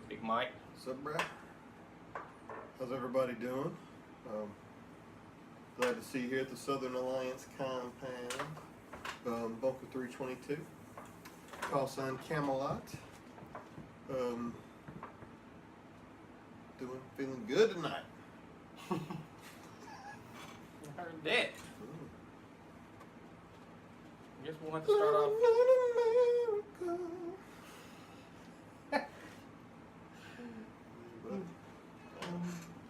Big Mike. What's up, Brad? How's everybody doing? Glad to see you here at the Southern Alliance compound. Bunker 322. Call sign Camelot. Feeling good tonight. I heard that. I guess we'll have to start off.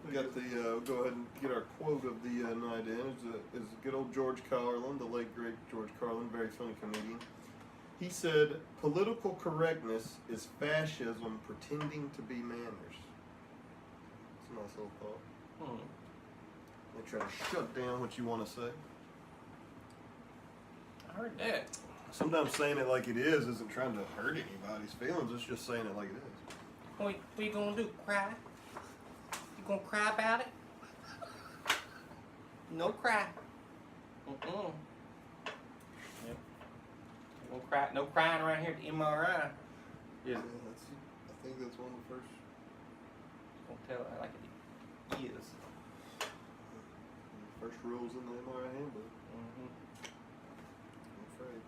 We got the, go ahead and get our quote of the night in. Is good old George Carlin, the late great George Carlin, very funny comedian. He said, "Political correctness is fascism pretending to be manners." It's a nice little thought. They try to shut down what you want to say. I heard that. Sometimes saying it like it is isn't trying to hurt anybody's feelings. It's just saying it like it is. What you gonna do? Cry? You gonna cry about it? No cry. Yep. No cry. No crying around here at the MRI. Yeah, I think that's one of the first. Don't tell it like it is. First rules in the MRI handbook. I'm afraid.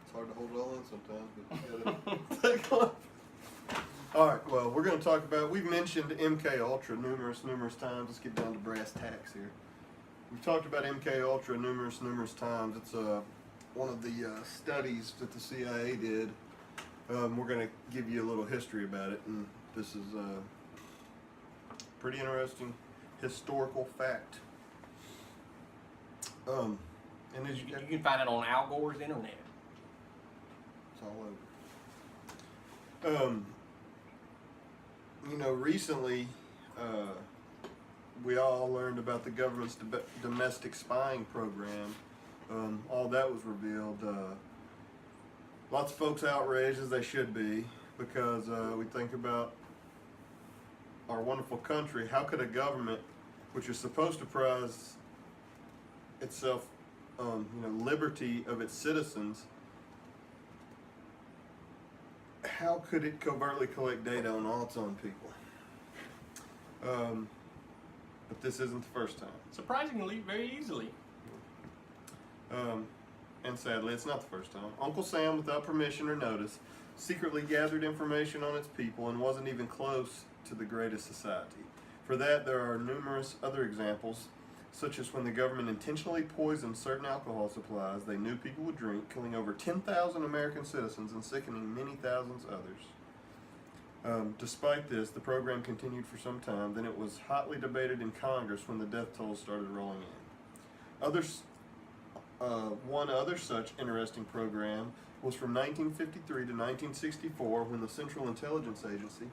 It's hard to hold it all in sometimes, but you gotta take on. Alright, well, we're going to talk about, we've mentioned MK Ultra numerous times. Let's get down to brass tacks here. We've talked about MK Ultra numerous times. It's one of the studies that the CIA did. We're going to give you a little history about it, and this is a pretty interesting historical fact. And as You can find it on Al Gore's internet. It's all over. You know, recently we all learned about the government's domestic spying program. All that was revealed. Lots of folks outraged, as they should be, because we think about our wonderful country. How could a government, which is supposed to prize itself, liberty of its citizens, how could it covertly collect data on all its own people? But this isn't the first time. Surprisingly, very easily. And sadly, it's not the first time. Uncle Sam, without permission or notice, secretly gathered information on its people and wasn't even close to the greatest society. For that, there are numerous other examples, such as when the government intentionally poisoned certain alcohol supplies they knew people would drink, killing over 10,000 American citizens and sickening many thousands others. Despite this, the program continued for some time. Then it was hotly debated in Congress when the death tolls started rolling in. One other such interesting program was from 1953 to 1964 when the Central Intelligence Agency,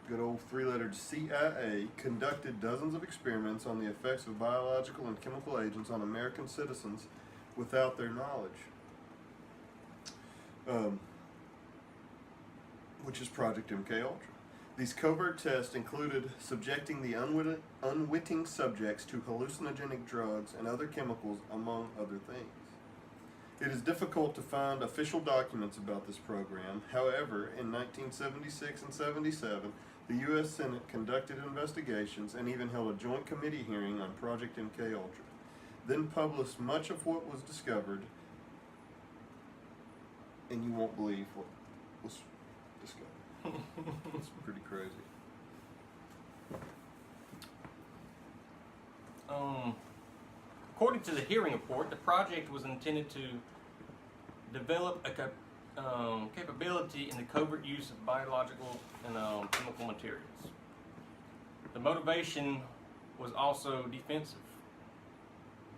good old three-lettered C.I.A., conducted dozens of experiments on the effects of biological and chemical agents on American citizens without their knowledge, which is Project MKUltra. These covert tests included subjecting the unwitting subjects to hallucinogenic drugs and other chemicals, among other things. It is difficult to find official documents about this program. However, in 1976 and 77, the U.S. Senate conducted investigations and even held a joint committee hearing on Project MKUltra, then published much of what was discovered, and you won't believe what was discovered. It's pretty crazy. According to the hearing report, the project was intended to develop a capability in the covert use of biological and chemical materials. The motivation was also defensive,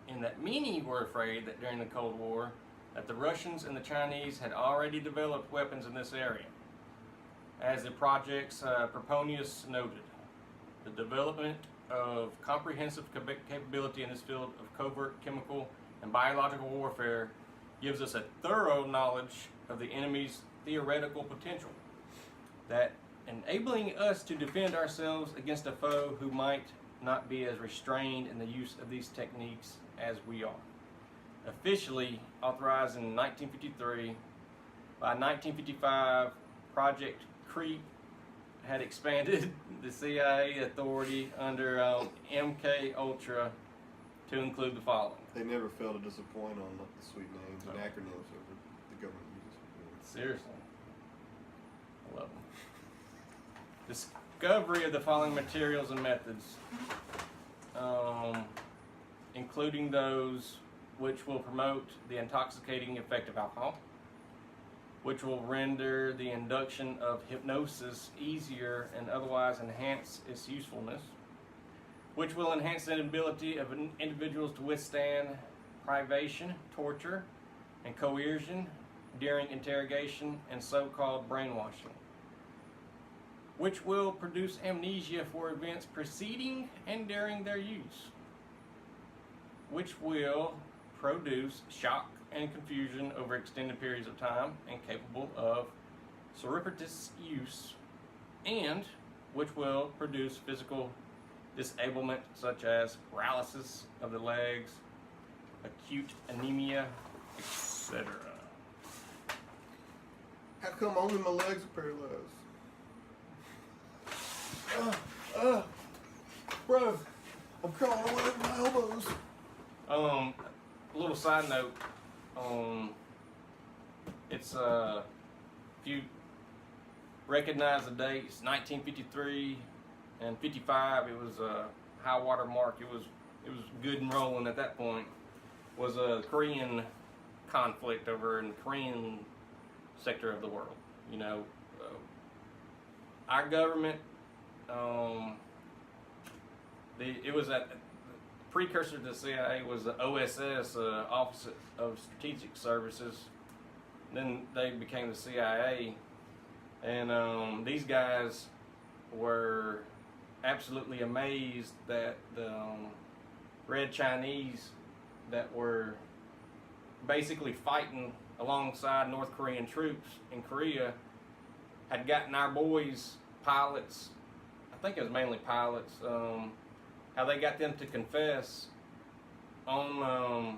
in that many were afraid that during the Cold War that the Russians and the Chinese had already developed weapons in this area. As the project's proponents noted, the development of comprehensive capability in this field of covert chemical and biological warfare gives us a thorough knowledge of the enemy's theoretical potential, that enabling us to defend ourselves against a foe who might not be as restrained in the use of these techniques as we are. Officially authorized in 1953, by 1955, Project CREEP had expanded the CIA authority under MKUltra to include the following. They never fail to disappoint on the sweet names and acronyms that the government uses. Seriously. I love them. Discovery of the following materials and methods, including those which will promote the intoxicating effect of alcohol, which will render the induction of hypnosis easier and otherwise enhance its usefulness, which will enhance the ability of individuals to withstand privation, torture, and coercion during interrogation and so-called brainwashing, which will produce amnesia for events preceding and during their use, which will produce shock and confusion over extended periods of time and capable of surreptitious use, and which will produce physical disablement such as paralysis of the legs, acute anemia, etc. How come only my legs are paralyzed? Bro, I'm crawling away with my elbows. A little side note, it's if you recognize the dates, 1953 and 55, it was a high water mark. It was good and rolling at that point. Was a Korean conflict over in the Korean sector of the world. You know, our government, it was at precursor to the CIA was the OSS, Office of Strategic Services. Then they became the CIA, and these guys were absolutely amazed that the Red Chinese that were basically fighting alongside North Korean troops in Korea had gotten our boys, pilots, I think it was mainly pilots, how they got them to confess for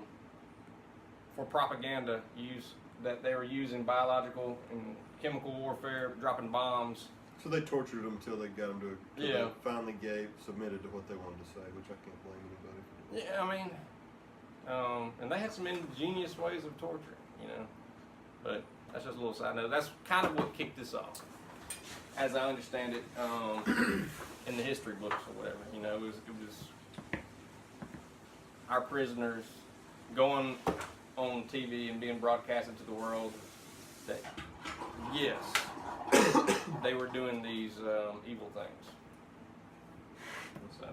propaganda use that they were using biological and chemical warfare, dropping bombs. So they tortured them until they got them to Yeah. they finally submitted to what they wanted to say, which I can't blame anybody for. Yeah, I mean, and they had some ingenious ways of torture, you know. But that's just a little side note. That's kind of what kicked this off, as I understand it, in the history books or whatever. You know, it was our prisoners going on TV and being broadcasted to the world that yes, they were doing these evil things. So.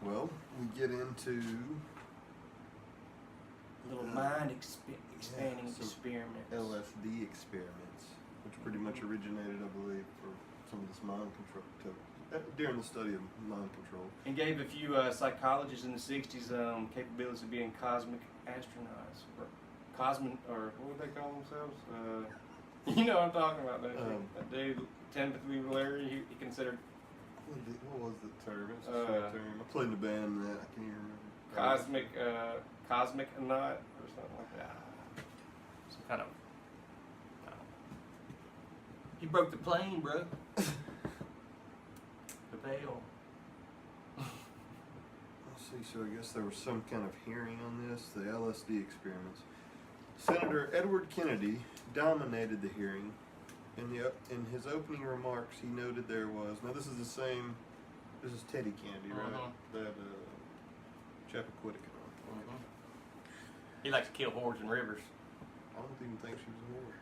Well, we get into Little mind expanding experiments. LSD experiments, which pretty much originated, I believe, for some of this mind control during the study of mind control. And gave a few psychologists in the 60s capabilities of being cosmic astronauts. Or what would they call themselves? You know what I'm talking about, don't you? That dude, Timothy Leary, he considered What was the term? It's a short term. I played in a band and that. I can't even remember. cosmic nut or something like that. Some kind of. You broke the plane, bro. The veil. Let's see. So I guess there was some kind of hearing on this, the LSD experiments. Senator Edward Kennedy dominated the hearing. In his opening remarks, he noted there was. Now this is the same. This is Teddy Kennedy, right? That Chappaquiddick. He likes to kill whores and rivers. I don't even think she was a whore.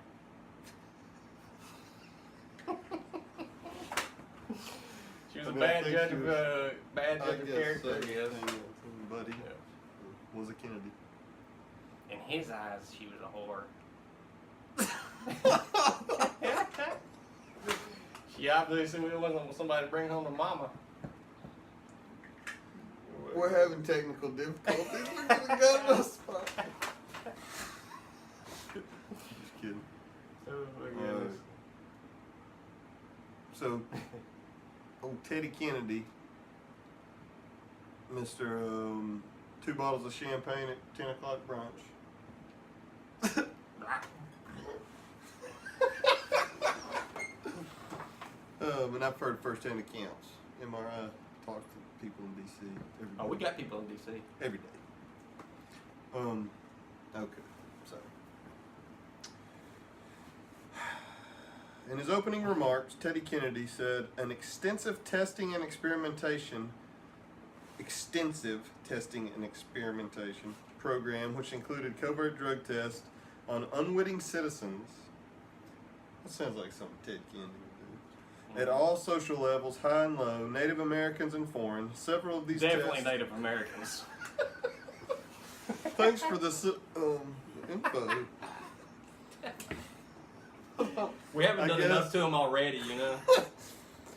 She was a bad judge of character, So. yes. Buddy Yeah. was a Kennedy. In his eyes, she was a whore. She obviously wasn't somebody to bring home to mama. We're having technical difficulties. We're gonna go to a spot. Just kidding. Oh my goodness. So, old Teddy Kennedy, Mr. 2 bottles of champagne at 10 o'clock brunch. And I've heard firsthand accounts. MRI talks to people in D.C. every day. Oh, we got people in D.C. Every day. Okay, so. In his opening remarks, Teddy Kennedy said an extensive testing and experimentation program, which included covert drug tests on unwitting citizens. That sounds like something Ted Kennedy would do. At all social levels, high and low, Native Americans and foreign. Several of these Definitely tests. Native Americans. Thanks for this info. We haven't I done guess. enough to them already, you know.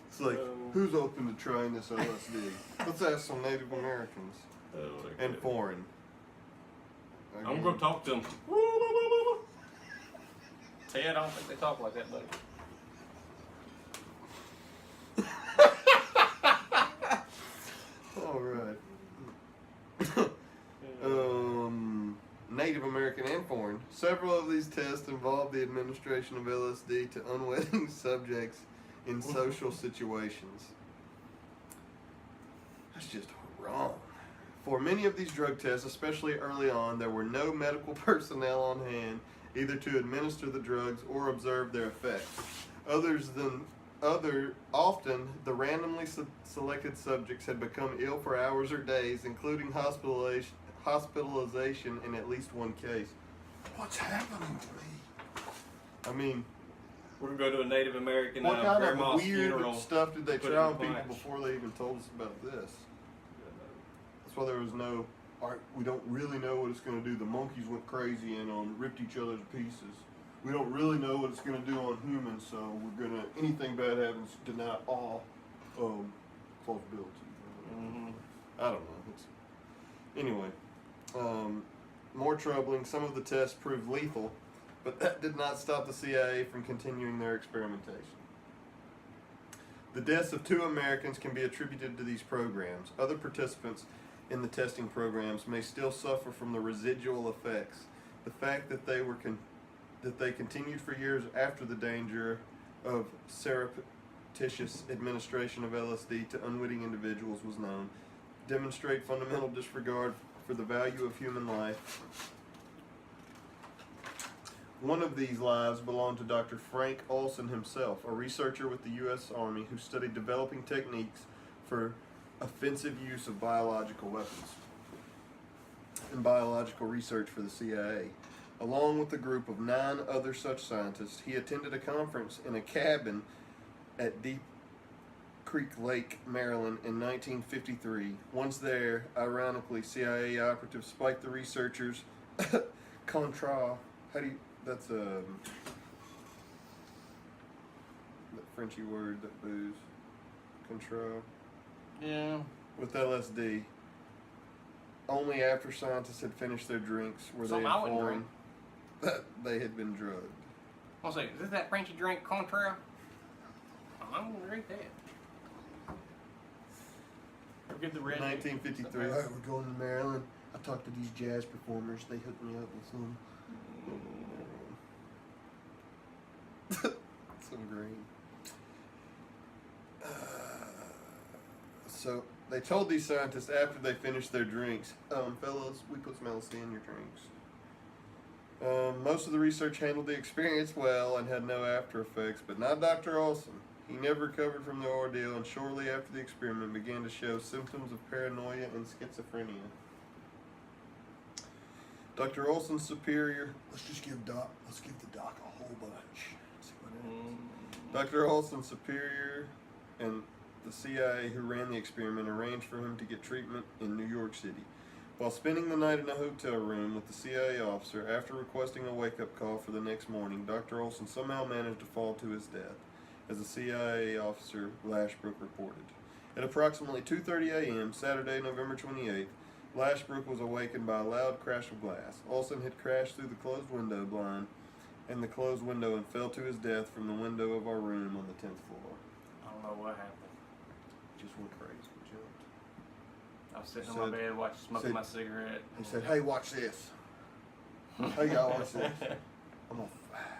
It's like, who's open to trying this LSD? Let's ask some Native Americans and foreign. I'm gonna talk to them. Ted, I don't think they talk like that, buddy. All right. Native American and foreign. Several of these tests involve the administration of LSD to unwitting subjects in social situations. That's just wrong. For many of these drug tests, especially early on, there were no medical personnel on hand either to administer the drugs or observe their effects. Often, the randomly selected subjects had become ill for hours or days, including hospitalization in at least one case. What's happening to me? I mean, We're gonna go to a Native American what kind of grandma's weird funeral. stuff did they put it try in on people plants. before they even told us about this? That's why there was no, all right, we don't really know what it's going to do. The monkeys went crazy and ripped each other to pieces. We don't really know what it's going to do on humans, so we're going to, anything bad happens, deny all plausibility. I don't know. Anyway, more troubling, some of the tests proved lethal, but that did not stop the CIA from continuing their experimentation. The deaths of 2 Americans can be attributed to these programs. Other participants in the testing programs may still suffer from the residual effects. The fact that they were that they continued for years after the danger of surreptitious administration of LSD to unwitting individuals was known, demonstrate fundamental disregard for the value of human life. One of these lives belonged to Dr. Frank Olson himself, a researcher with the U.S. Army who studied developing techniques for offensive use of biological weapons and biological research for the CIA. Along with a group of 9 other such scientists, he attended a conference in a cabin at Deep Creek Lake, Maryland in 1953. Once there, ironically, CIA operatives spiked the researchers' contrat. That's that Frenchy word, that booze. Contrat. Yeah. With LSD. Only after scientists had finished their drinks were they Something I wouldn't informed that they had been drugged. I'll say, is this that Frenchy drink, Contrail? I'm gonna drink that. Forget the red. 1953. All right, we're going to Maryland. I talked to these jazz performers. They hooked me up with some green. So they told these scientists after they finished their drinks, fellas, we put some LSD in your drinks. Most of the research handled the experience well and had no after effects, but not Dr. Olson. He never recovered from the ordeal and shortly after the experiment began to show symptoms of paranoia and schizophrenia. Dr. Olson's superior, let's give the doc a whole bunch. See what happens. Dr. Olson's superior and the CIA who ran the experiment arranged for him to get treatment in New York City. While spending the night in a hotel room with the CIA officer, after requesting a wake-up call for the next morning, Dr. Olson somehow managed to fall to his death, as the CIA officer Lashbrook reported. At approximately 2:30 a.m., Saturday, November 28th, Lashbrook was awakened by a loud crash of glass. Olson had crashed through the closed window blind and the closed window and fell to his death from the window of our room on the 10th floor. I don't know what happened. Just went crazy. Jumped. I was sitting on my bed smoking my cigarette. He said, hey, watch this. Hey, y'all, watch this. I'm on fire.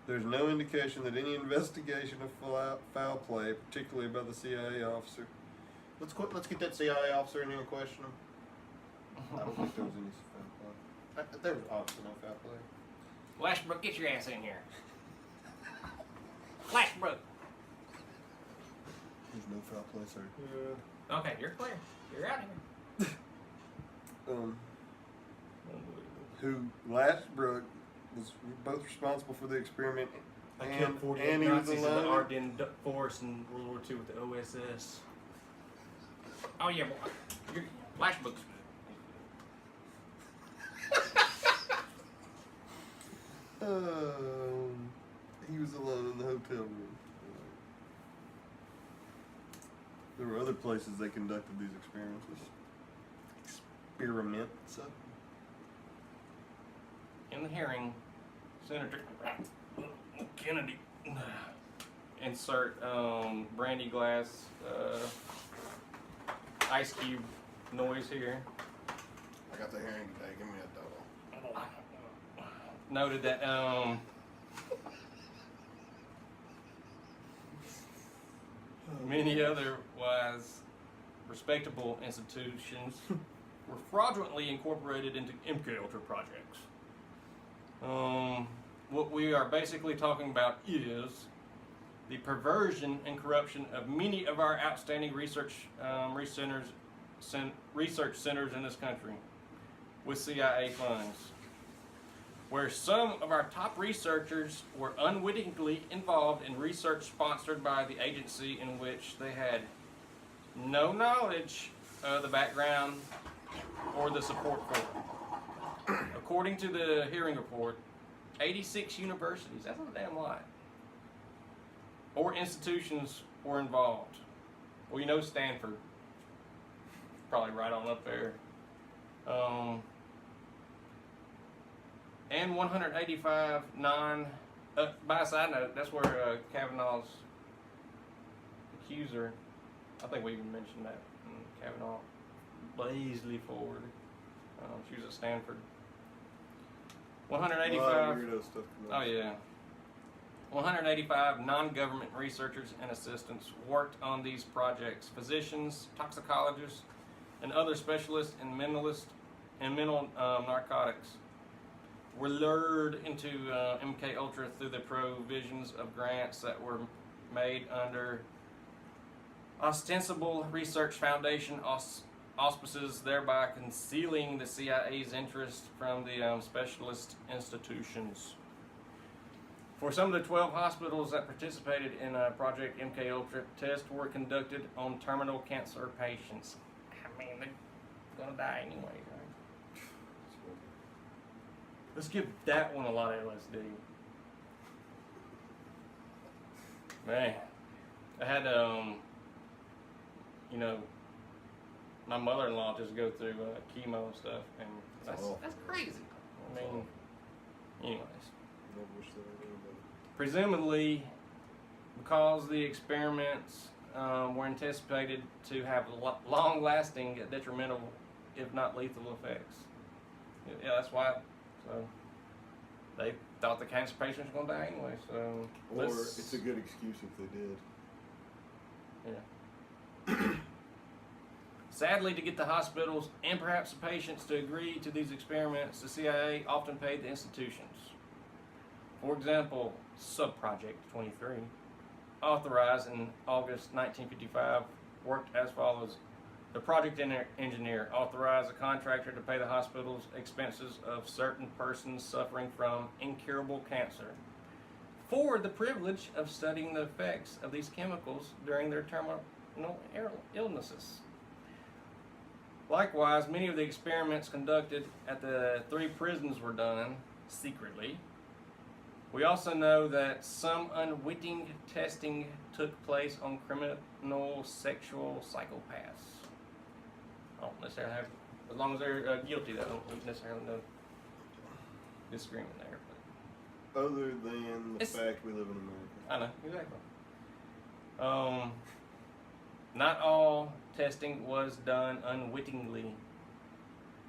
There's no indication that any investigation of foul play, particularly by the CIA officer. Let's get that CIA officer in here and question him. I don't think there was any foul play. There was obviously no foul play. Lashbrook, get your ass in here. Lashbrook. There's no foul play, sir. Yeah. Okay, you're clear. You're out of here. Who Lashbrook was both responsible for the experiment I killed 48 and he was Nazis in the alone. Ardennes Forest in World War II with the OSS. Oh yeah, boy. Your Lashbrook's. He was alone in the hotel room. There were other places they conducted these experiments. In the hearing, Senator Kennedy insert brandy glass ice cube noise here. I got the hearing today. Give me that double. Noted that many otherwise respectable institutions were fraudulently incorporated into MK Ultra projects. What we are basically talking about is the perversion and corruption of many of our outstanding research centers in this country with CIA funds, where some of our top researchers were unwittingly involved in research sponsored by the agency in which they had no knowledge of the background or the support for. According to the hearing report, 86 universities, that's a damn lot, or institutions were involved. Well, you know Stanford, probably right on up there. And 185 by a side note, that's where Kavanaugh's accuser, I think we even mentioned that, Kavanaugh, Blazely Ford, She was at Stanford. A lot 185. of weirdo stuff coming Oh up. yeah. 185 non-government researchers and assistants worked on these projects. Physicians, toxicologists, and other specialists in mental narcotics were lured into MK Ultra through the provisions of grants that were made under ostensible research foundation auspices, thereby concealing the CIA's interest from the specialist institutions. For some of the 12 hospitals that participated in Project MK Ultra, tests were conducted on terminal cancer patients. I mean, they're gonna die anyway, right? Let's give that one a lot of LSD. Man, I had you know, my mother-in-law just go through chemo and stuff, and that's crazy. I mean, anyways. Never wish that on anybody. Presumably, because the experiments were anticipated to have long-lasting detrimental, if not lethal, effects. Yeah, that's why. So they thought the cancer patients were going to die anyway. So Or it's a good excuse if they did. Yeah. Sadly, to get the hospitals and perhaps the patients to agree to these experiments, the CIA often paid the institutions. For example, Subproject 23, authorized in August 1955, worked as follows. The project engineer authorized a contractor to pay the hospital's expenses of certain persons suffering from incurable cancer for the privilege of studying the effects of these chemicals during their terminal illnesses. Likewise, many of the experiments conducted at the 3 prisons were done secretly. We also know that some unwitting testing took place on criminal sexual psychopaths. I don't necessarily have, as long as they're guilty, I don't necessarily know disagreement there. But Other than the fact we live in America. I know, exactly. Not all testing was done unwittingly.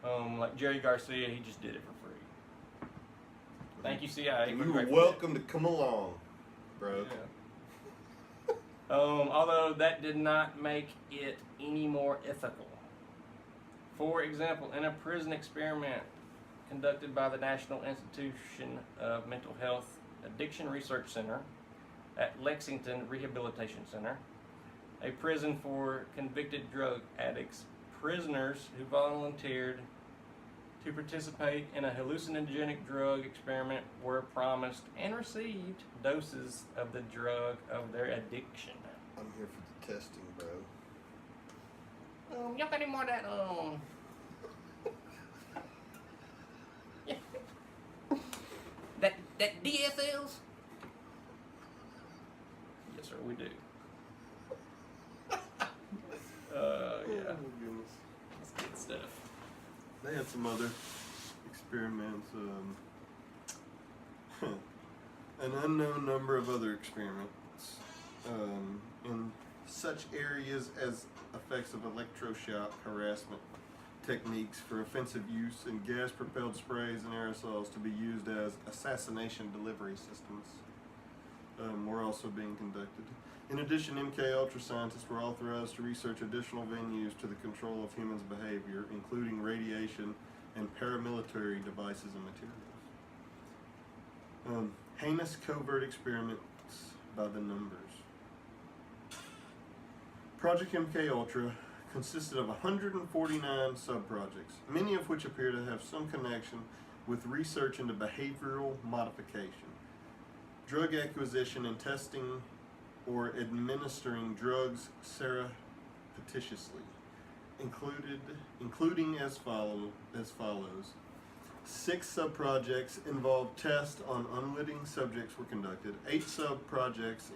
Like Jerry Garcia, he just did it for free. Thank you, CIA. You're welcome to come along, bro. Yeah. Although that did not make it any more ethical. For example, in a prison experiment conducted by the National Institution of Mental Health Addiction Research Center at Lexington Rehabilitation Center, a prison for convicted drug addicts, prisoners who volunteered to participate in a hallucinogenic drug experiment were promised and received doses of the drug of their addiction. I'm here for the testing, bro. Y'all got any more of that, that DSLs? Yes, sir, we do. Yeah. Oh, goodness. That's good stuff. They had some other experiments. An unknown number of other experiments in such areas as effects of electroshock harassment techniques for offensive use and gas-propelled sprays and aerosols to be used as assassination delivery systems were also being conducted. In addition, MK Ultra scientists were authorized to research additional venues to the control of humans' behavior, including radiation and paramilitary devices and materials. Heinous covert experiments by the numbers. Project MK Ultra consisted of 149 sub-projects, many of which appear to have some connection with research into behavioral modification, drug acquisition and testing, or administering drugs surreptitiously, including as follows. 6 sub-projects involved tests on unwitting subjects were conducted. 8 sub-projects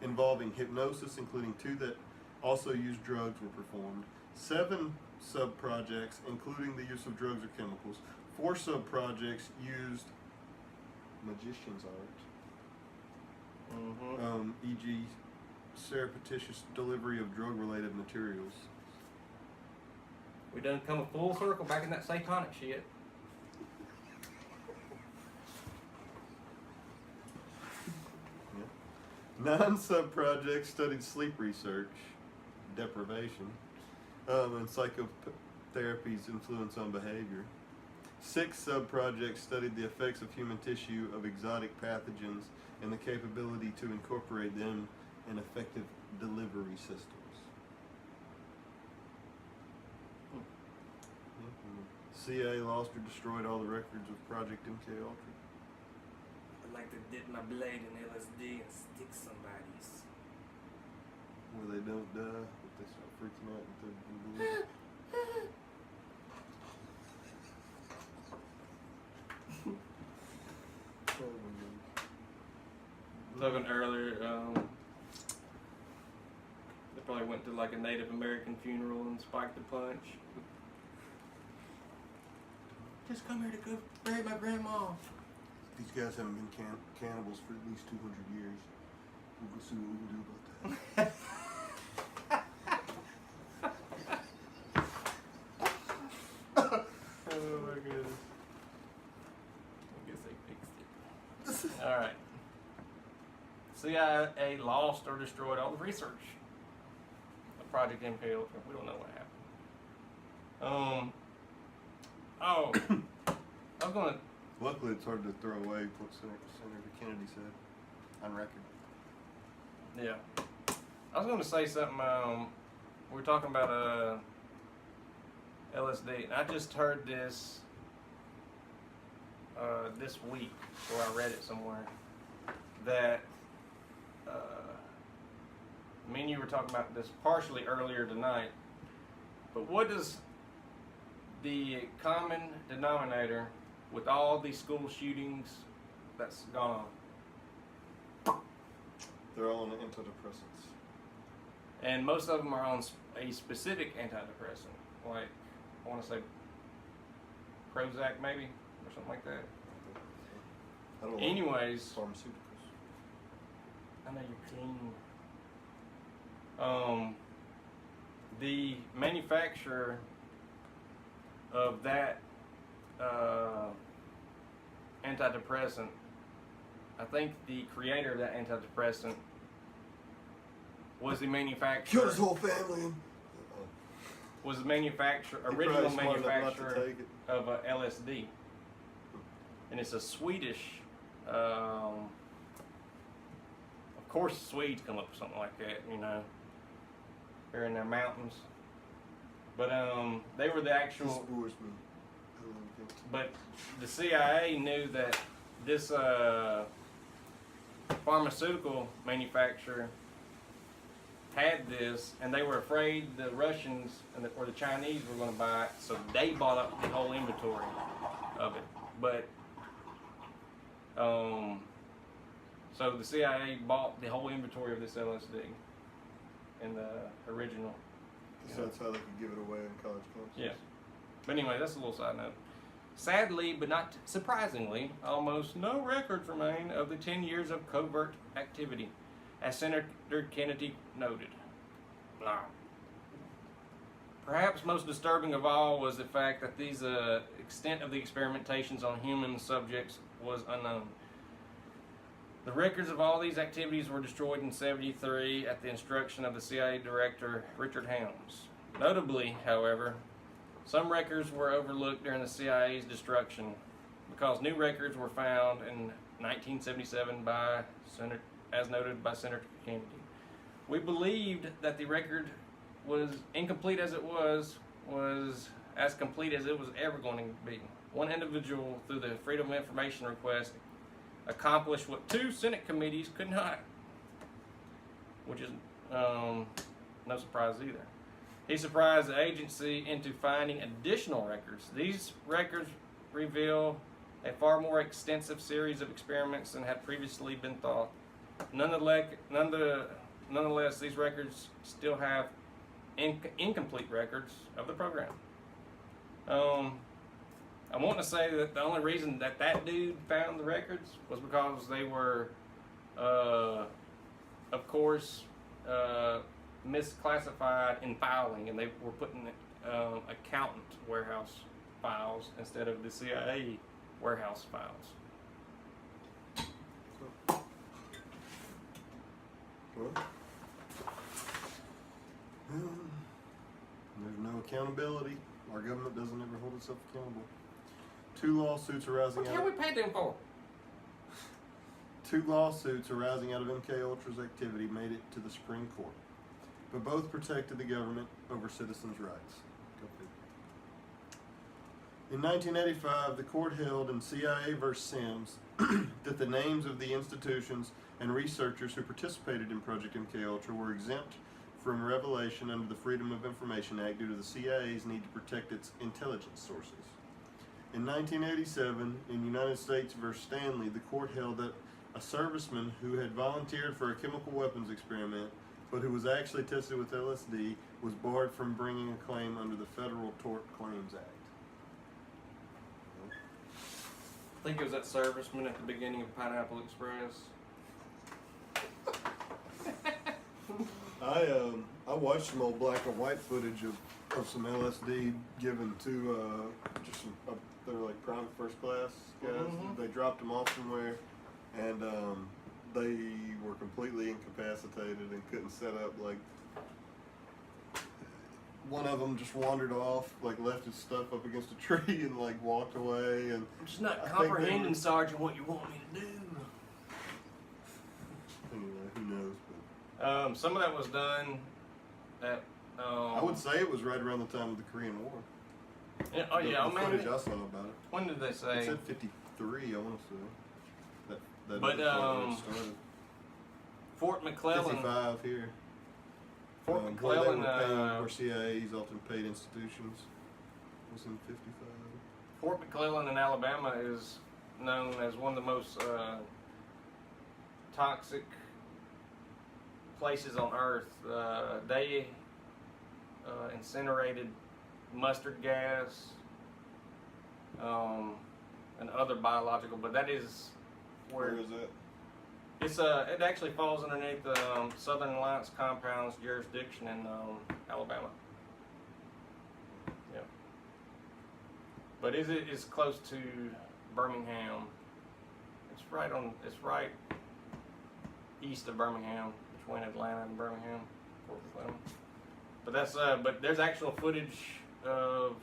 involving hypnosis, including 2 that also used drugs, were performed. 7 sub-projects, including the use of drugs or chemicals. 4 sub-projects used magician's art, e.g. surreptitious delivery of drug-related materials. We done come a full circle back in that satanic shit. Yeah. 9 sub-projects studied sleep research, deprivation, and psychotherapy's influence on behavior. 6 sub-projects studied the effects of human tissue of exotic pathogens and the capability to incorporate them in effective delivery systems. C.I.A. lost or destroyed all the records of Project MK Ultra. I'd like to dip my blade in LSD and stick somebody's. Where they don't die, but they start freaking out and believe it. Looking earlier, they probably went to like a Native American funeral and spiked the punch. Just come here to go bury my grandma. These guys haven't been cannibals for at least 200 years. We'll go see what we can do about that. Oh my goodness. I guess they fixed it. Alright. CIA lost or destroyed all the research of Project MK Ultra. We don't know what happened. Oh, I was gonna. Luckily, it's hard to throw away what Senator Kennedy said on record. Yeah, I was gonna say something. We were talking about LSD, and I just heard this this week, or I read it somewhere, that me and you were talking about this partially earlier tonight. But what does the common denominator with all these school shootings that's gone on? They're all on antidepressants. And most of them are on a specific antidepressant, like I want to say Prozac maybe, or something like that. I don't Anyways, pharmaceuticals. I know you're clean. The manufacturer of that antidepressant, I think the creator of that antidepressant was the manufacturer. Killed his whole family. Was the manufacturer, original manufacturer of LSD, and it's a Swedish. Of course, Swedes come up with something like that, you know. They're in their mountains, but they were the actual. This bores me. But the CIA knew that this pharmaceutical manufacturer had this, and they were afraid the Russians or the Chinese were going to buy it, so they bought up the whole inventory of it. But so the CIA bought the whole inventory of this LSD in the original. So that's how they could give it away in college campuses. Yeah. But anyway, that's a little side note. Sadly, but not surprisingly, almost no records remain of the 10 years of covert activity, as Senator Kennedy noted. Blah. Perhaps most disturbing of all was the fact that these extent of the experimentations on human subjects was unknown. The records of all these activities were destroyed in '73 at the instruction of the CIA Director Richard Helms. Notably, however, some records were overlooked during the CIA's destruction because new records were found in 1977 by as noted by Senator Kennedy. We believed that the record was incomplete as it was as complete as it was ever going to be. One individual, through the Freedom of Information request, accomplished what 2 Senate committees could not, which is no surprise either. He surprised the agency into finding additional records. These records reveal a far more extensive series of experiments than had previously been thought. Nonetheless, these records still have incomplete records of the program. I want to say that the only reason that dude found the records was because they were, of course, misclassified in filing, and they were putting accountant warehouse files instead of the CIA warehouse files. Well, there's no accountability. Our government doesn't ever hold itself accountable. Two lawsuits arising What the hell we paid them for? Two lawsuits arising out of MK Ultra's activity made it to the Supreme Court, but both protected the government over citizens' rights. In 1985, the court held in C.I.A. v. Sims that the names of the institutions and researchers who participated in Project MK Ultra were exempt from revelation under the Freedom of Information Act due to the CIA's need to protect its intelligence sources. In 1987, in United States v. Stanley, the court held that a serviceman who had volunteered for a chemical weapons experiment, but who was actually tested with LSD, was barred from bringing a claim under the Federal Tort Claims Act. I think it was that serviceman at the beginning of Pineapple Express. I watched some old black and white footage of some LSD given to just some they were like prime first class guys. Mm-hmm. They dropped them off somewhere, and they were completely incapacitated and couldn't set up. Like one of them just wandered off, like left his stuff up against a tree and like walked away. And I'm just not I think comprehending, Sergeant, what you want me to do. Anyway, who knows? Some of that was done at. I would say it was right around the time of the Korean War. Yeah, oh yeah, the man. footage I saw about it. When did they say? It said 53, I want to say. That But, started. Fort McClellan. 55 here. Fort Where McClellan. they were paying, where CIA's often paid institutions was in 55. Fort McClellan in Alabama is known as one of the most toxic places on earth. They incinerated mustard gas and other biological, but that is Where is that? it's it actually falls underneath the Southern Alliance Compound's jurisdiction in Alabama. Yeah, but it's close to Birmingham. It's right east of Birmingham, between Atlanta and Birmingham, Fort McClellan. But but there's actual footage of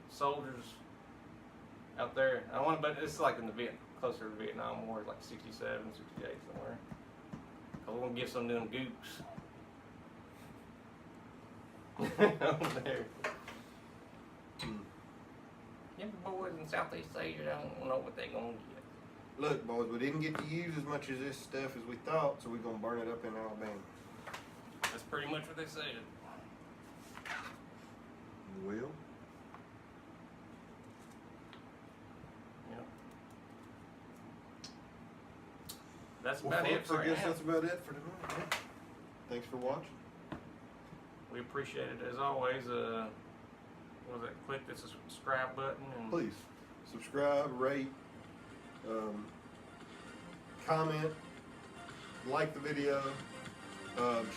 soldiers out there. But it's like in the closer to Vietnam War, like 67, 68 somewhere. I want to give some of them goops. Over there. Them boys in Southeast Asia don't know what they're gonna get. Look, boys, we didn't get to use as much of this stuff as we thought, so we're going to burn it up in Alabama. That's pretty much what they said. We will. Yep. That's Well, about it folks, for I guess now. that's about it for tonight. Yeah. Thanks for watching. We appreciate it as always. What was that? Click the subscribe button and Please subscribe, rate, comment, like the video,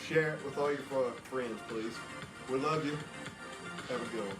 share it with all your friends, please. We love you. Have a good one.